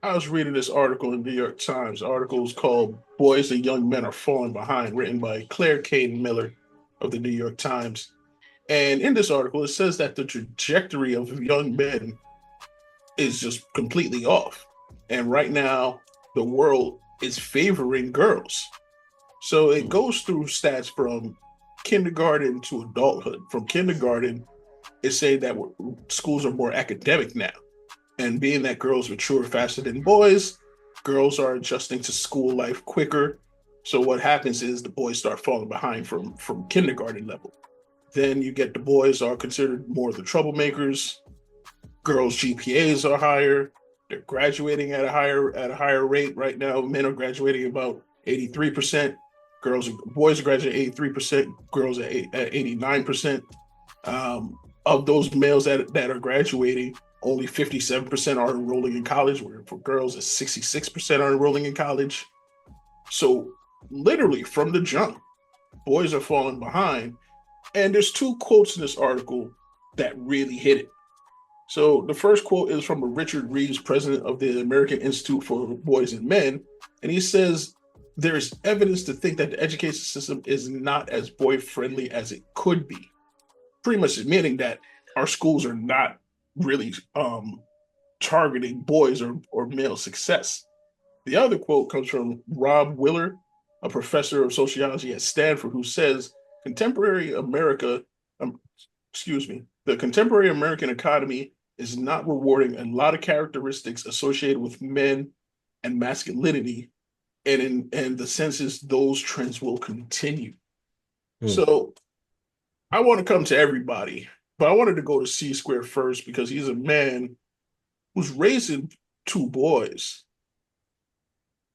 I was reading this article in the New York Times. The article is called Boys and Young Men Are Falling Behind, written by Claire Kane Miller of the New York Times. And in this article, it says that the trajectory of young men is just completely off. And right now, the world is favoring girls. So it goes through stats from kindergarten to adulthood. From kindergarten, it's saying that schools are more academic now. And being that girls mature faster than boys, girls are adjusting to school life quicker. So what happens is the boys start falling behind from kindergarten level. Then you get the boys are considered more the troublemakers. Girls' GPAs are higher. They're graduating at a higher rate right now. Men are graduating about 83%. Boys are graduating 83%. Girls at 89%. Of those males that are graduating, only 57% are enrolling in college, where for girls, it's 66% are enrolling in college. So literally from the jump, boys are falling behind. And there's two quotes in this article that really hit it. So the first quote is from Richard Reeves, president of the American Institute for Boys and Men. And he says, there's evidence to think that the education system is not as boy-friendly as it could be. Pretty much admitting that our schools are not really targeting boys or male success. The other quote comes from Rob Willer, a professor of sociology at Stanford, who says, the contemporary American economy is not rewarding a lot of characteristics associated with men and masculinity, and in the senses those trends will continue. So I want to come to everybody, but I wanted to go to C Square first because he's a man who's raising two boys.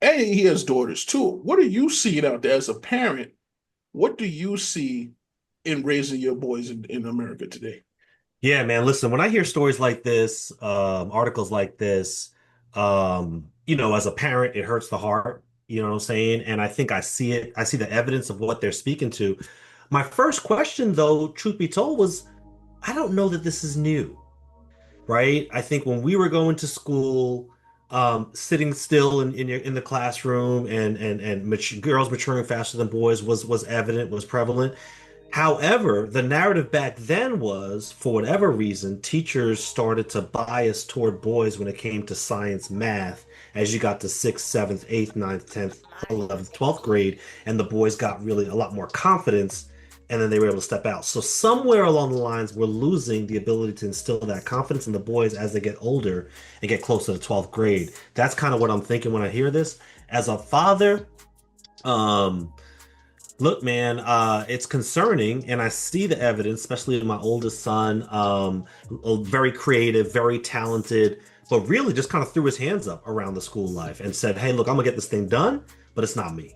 And he has daughters too. What are you seeing out there as a parent? What do you see in raising your boys in America today? Yeah, man. Listen, when I hear stories like this, articles like this, as a parent, it hurts the heart. You know what I'm saying? And I think I see it. I see the evidence of what they're speaking to. My first question, though, truth be told, was I don't know that this is new, right? I think when we were going to school, sitting still in the classroom and girls maturing faster than boys was evident, was prevalent. However, the narrative back then was, for whatever reason, teachers started to bias toward boys when it came to science, math, as you got to 6th, 7th, 8th, 9th, 10th, 11th, 12th grade, and the boys got really a lot more confidence, and then they were able to step out. So somewhere along the lines, we're losing the ability to instill that confidence in the boys as they get older and get closer to 12th grade. That's kind of what I'm thinking when I hear this. As a father, look, man, it's concerning, and I see the evidence, especially in my oldest son, very creative, very talented, but really just kind of threw his hands up around the school life and said, hey, look, I'm gonna get this thing done, but it's not me.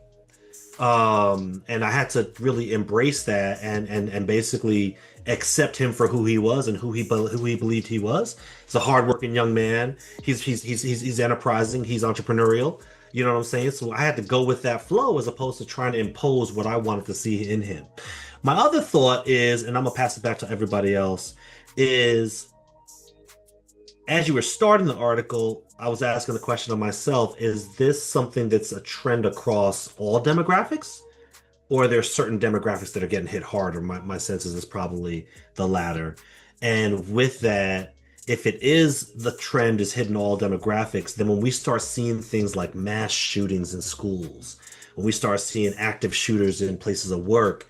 And I had to really embrace that and basically accept him for who he was and who he believed he was. He's a hardworking young man. He's enterprising. He's entrepreneurial. You know what I'm saying? So I had to go with that flow as opposed to trying to impose what I wanted to see in him. My other thought is, and I'm gonna pass it back to everybody else, is as you were starting the article, I was asking the question of myself, is this something that's a trend across all demographics? Or are there certain demographics that are getting hit harder? My sense is it's probably the latter. And with that, if it is the trend is hitting all demographics, then when we start seeing things like mass shootings in schools, when we start seeing active shooters in places of work,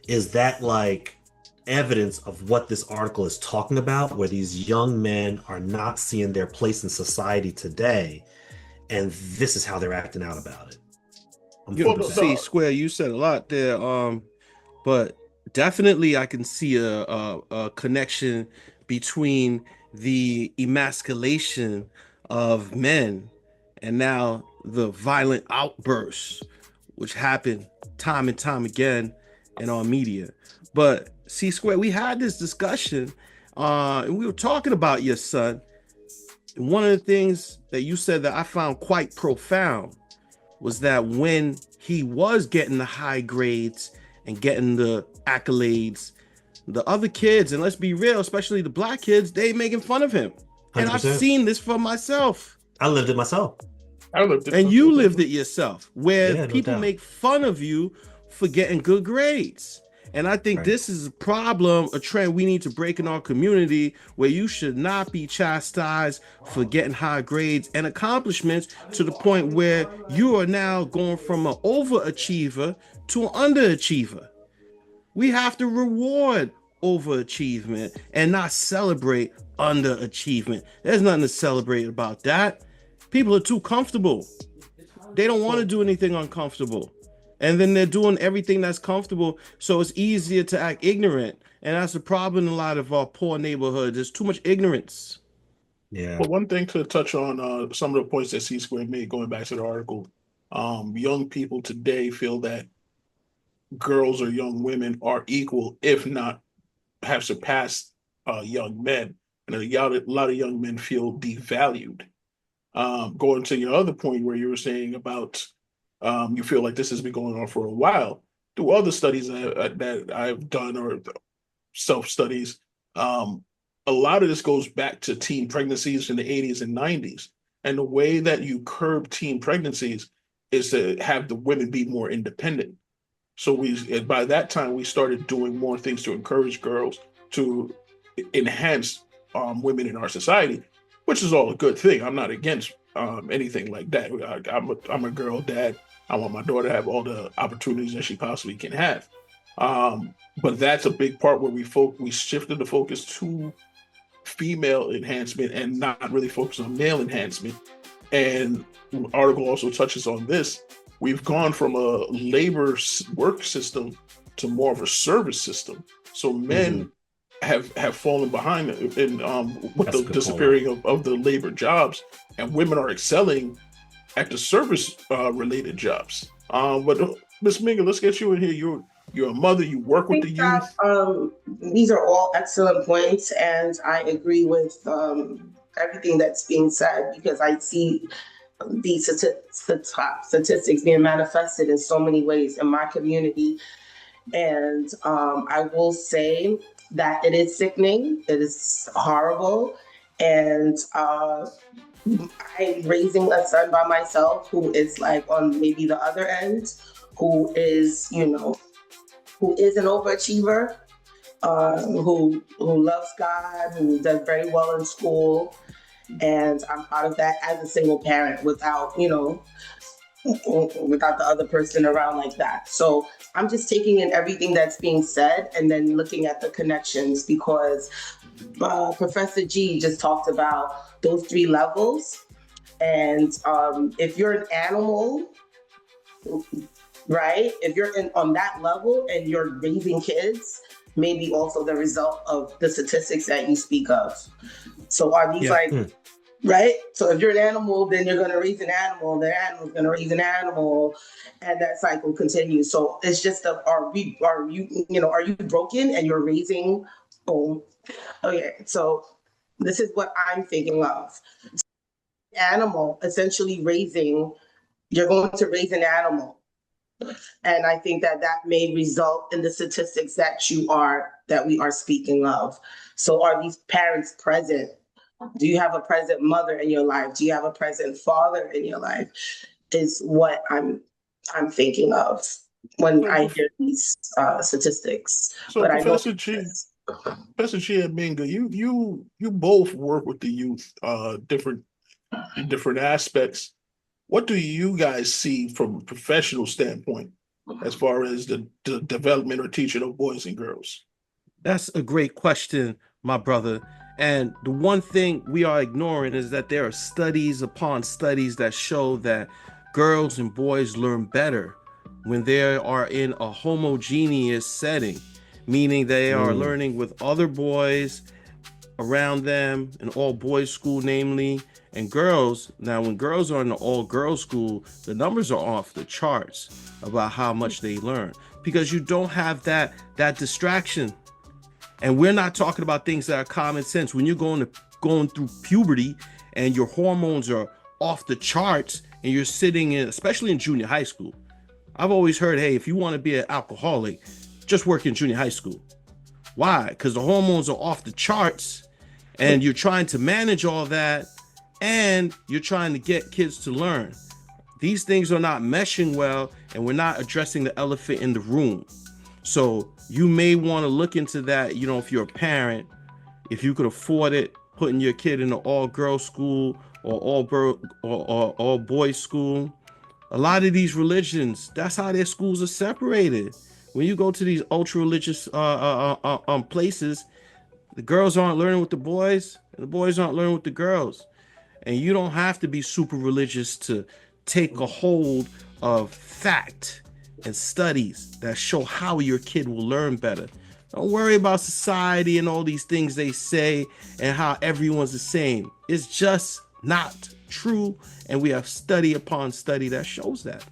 is that like evidence of what this article is talking about, where these young men are not seeing their place in society today, and this is how they're acting out about it? See, Square, you said a lot there, but definitely I can see a connection between the emasculation of men and now the violent outbursts which happen time and time again in our media. But C Square, we had this discussion and we were talking about your son, and one of the things that you said that I found quite profound was that when he was getting the high grades and getting the accolades, the other kids, and let's be real, especially the black kids, they making fun of him. 100%. And I've seen this for myself. I lived it myself. I lived it. And you lived it yourself, where Yeah, no people doubt. make fun of you for getting good grades. And I think Right. this is a problem, a trend we need to break in our community, where you should not be chastised for getting high grades and accomplishments to the point where you are now going from an overachiever to an underachiever. We have to reward overachievement and not celebrate underachievement. There's nothing to celebrate about that. People are too comfortable. They don't want to do anything uncomfortable. And then they're doing everything that's comfortable. So it's easier to act ignorant. And that's a problem in a lot of our poor neighborhoods. There's too much ignorance. Yeah. But one thing to touch on some of the points that C Square made, going back to the article, young people today feel that girls or young women are equal, if not have surpassed young men. And a lot of young men feel devalued. Going to your other point where you were saying about you feel like this has been going on for a while. Through other studies that I've done or self studies, a lot of this goes back to teen pregnancies in the 80s and 90s. And the way that you curb teen pregnancies is to have the women be more independent. So by that time, we started doing more things to encourage girls to enhance women in our society, which is all a good thing. I'm not against anything like that. I'm a girl dad. I want my daughter to have all the opportunities that she possibly can have. But that's a big part where we shifted the focus to female enhancement and not really focus on male enhancement. And the article also touches on this. We've gone from a labor work system to more of a service system. So men have fallen behind in with the disappearing of the labor jobs, and women are excelling at the service related jobs. But Ms. Minga, let's get you in here. You're a mother. You work with the youth. These are all excellent points, and I agree with everything that's being said, because I see these statistics being manifested in so many ways in my community. And I will say that it is sickening. It is horrible. And I'm raising a son by myself who is like on maybe the other end, who is an overachiever, who loves God, who does very well in school. And I'm part of that as a single parent without the other person around like that. So I'm just taking in everything that's being said and then looking at the connections, because Professor G just talked about those 3 levels. And if you're an animal, right? If you're on that level and you're raising kids, maybe also the result of the statistics that you speak of. So are these right? So if you're an animal, then you're going to raise an animal. The animal's going to raise an animal, and that cycle continues. So it's just are you broken and you're raising? Oh, okay. So this is what I'm thinking of. Animal, essentially you're going to raise an animal. And I think that may result in the statistics that we are speaking of. So are these parents present? Do you have a present mother in your life? Do you have a present father in your life? Is what I'm thinking of when I hear these statistics. So but Professor G and Minga, you both work with the youth, different aspects. What do you guys see from a professional standpoint as far as the development or teaching of boys and girls? That's a great question, my brother. And the one thing we are ignoring is that there are studies upon studies that show that girls and boys learn better when they are in a homogeneous setting, meaning they are learning with other boys around them, an all-boys school, namely, and girls. Now, when girls are in an all-girls school, the numbers are off the charts about how much they learn, because you don't have that distraction. And we're not talking about things that are common sense. When you're going through puberty and your hormones are off the charts and you're sitting in, especially in junior high school. I've always heard, hey, if you want to be an alcoholic, just work in junior high school. Why? Because the hormones are off the charts and you're trying to manage all that and you're trying to get kids to learn. These things are not meshing well, and we're not addressing the elephant in the room. So you may want to look into that, if you're a parent, if you could afford it, putting your kid in an all-girls school or all boys school. A lot of these religions, that's how their schools are separated. When you go to these ultra-religious places, the girls aren't learning with the boys, and the boys aren't learning with the girls. And you don't have to be super religious to take a hold of fact and studies that show how your kid will learn better. Don't worry about society and all these things they say and how everyone's the same. It's just not true, and we have study upon study that shows that.